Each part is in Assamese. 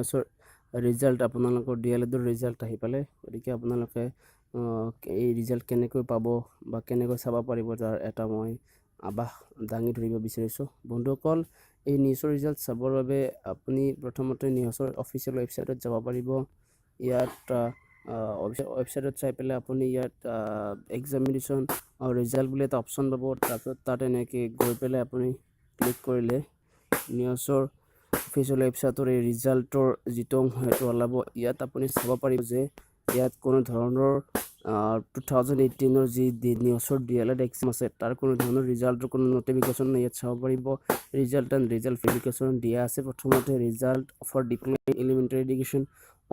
নিউজৰ ৰিজাল্ট আপোনালোকৰ ডিএলএডৰ ৰিজাল্ট আহি পালে গতিকে আপোনালোকে এই ৰিজাল্ট কেনেকৈ পাব বা কেনেকৈ চাব পাৰিব তাৰ এটা মই আভাস দাঙি ধৰিব বিচাৰিছোঁ বন্ধুসকল এই নিউজৰ ৰিজাল্ট চাবৰ বাবে আপুনি প্ৰথমতে নিউজৰ অফিচিয়েল ৱেবছাইটত যাব পাৰিব ইয়াত ৱেবছাইটত চাই পেলাই আপুনি ইয়াত এক্সামিনেশ্যন ৰিজাল্ট বুলি এটা অপশ্যন পাব তাৰপিছত তাত এনেকৈ গৈ পেলাই আপুনি ক্লিক কৰিলে নিউজৰ অফিচিয়েল ৱেবছাইটৰ এই ৰিজাল্টৰ যিটো সেইটো ওলাব ইয়াত আপুনি চাব পাৰিব যে ইয়াত কোনো ধৰণৰ 2018ৰ যি নিউজৰ ডিএলএড এক্সাম আছে তাৰ কোনো ধৰণৰ ৰিজাল্টৰ কোনো নটিফিকেশ্যন ইয়াত চাব পাৰিব ৰিজাল্ট এণ্ড ৰিজাল্ট ভেৰিফিকেশ্যন দিয়া আছে প্ৰথমতে result for diploma elementary education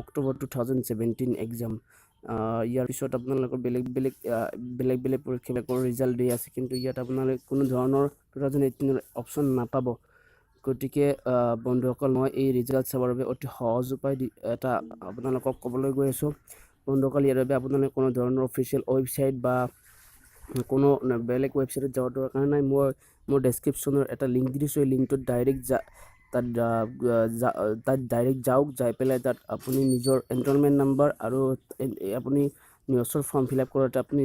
October 2017 exam ইয়াৰ পিছত আপোনালোকৰ বেলেগ পৰীক্ষাবিলাকৰ ৰিজাল্ট দিয়া আছে কিন্তু ইয়াত আপোনালোকে কোনো ধৰণৰ 2018ৰ অপশ্যন নাপাব গতিকে বন্ধুসকল মই এই ৰিজাল্ট চাবৰ বাবে অতি সহজ উপায় এটা আপোনালোকক ক'বলৈ গৈ আছোঁ বন্ধুসকল ইয়াৰ বাবে আপোনালোকে কোনো ধৰণৰ অফিচিয়েল ৱেবছাইট বা কোনো বেলেগ ৱেবছাইটত যাব দৰকাৰ নাই মোৰ ডেছক্ৰিপশ্যনৰ এটা লিংক দি দিছোঁ এই লিংকটোত ডাইৰেক্ট তাত ডাইৰেক্ট যাওক যাই পেলাই তাত আপুনি নিজৰ এনৰলমেণ্ট নাম্বাৰ আৰু আপুনি নিউজৰ ফৰ্ম ফিল আপ কৰোঁতে আপুনি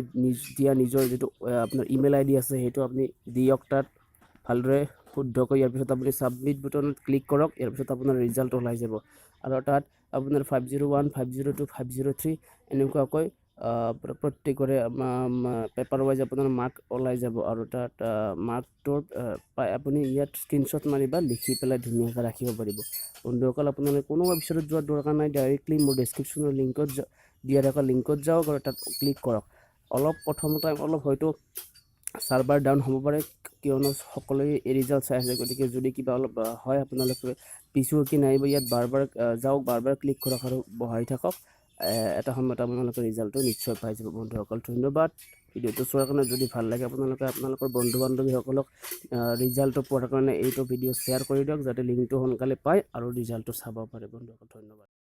দিয়া নিজৰ যিটো আপোনাৰ ইমেইল আইডি আছে সেইটো আপুনি দিয়ক তাত ভালদৰে শুদ্ধকৈ ইয়াৰ পিছত আপুনি ছাবমিট বুটনত ক্লিক কৰক ইয়াৰ পিছত আপোনাৰ ৰিজাল্ট ওলাই যাব আৰু তাত আপোনাৰ 501 502 503 এনেকুৱাকৈ প্ৰত্যেকৰে পেপাৰ ৱাইজ আপোনাৰ মাৰ্ক ওলাই যাব আৰু তাত মাৰ্কটোৰ আপুনি ইয়াত স্ক্ৰীনশ্বট মাৰি বা লিখি পেলাই ধুনীয়াকৈ ৰাখিব পাৰিব বন্ধুসকল আপোনালোকে কোনো ৱেবছাইটত যোৱাৰ দৰকাৰ নাই ডাইৰেক্টলি মোৰ ডেছক্ৰিপশ্যনৰ লিংকত দিয়া থকা লিংকত যাওক আৰু তাত ক্লিক কৰক প্ৰথম টাইম অলপ হয়তো সাৰ্ভাৰ ডাউন হ'ব পাৰে কিয়নো সকলোৱে এই ৰিজাল্ট চাই আছে গতিকে যদি কিবা অলপ হয় আপোনালোকে পিছু কি নাহিব ইয়াত বাৰবাৰ যাওক বাৰবাৰ ক্লিক কৰক আৰু বহাই থাকক এটা সময়ত আপোনালোকৰ ৰিজাল্টটো নিশ্চয় পাই যাব বন্ধুসকল ধন্যবাদ ভিডিঅ'টো চোৱাৰ কাৰণে যদি ভাল লাগে আপোনালোকৰ বন্ধু বান্ধৱীসকলক ৰিজাল্টটো পোৱাৰ কাৰণে এইটো ভিডিঅ' শ্বেয়াৰ কৰি দিয়ক যাতে লিংকটো সোনকালে পায় আৰু ৰিজাল্টটো চাব পাৰে বন্ধুসকল ধন্যবাদ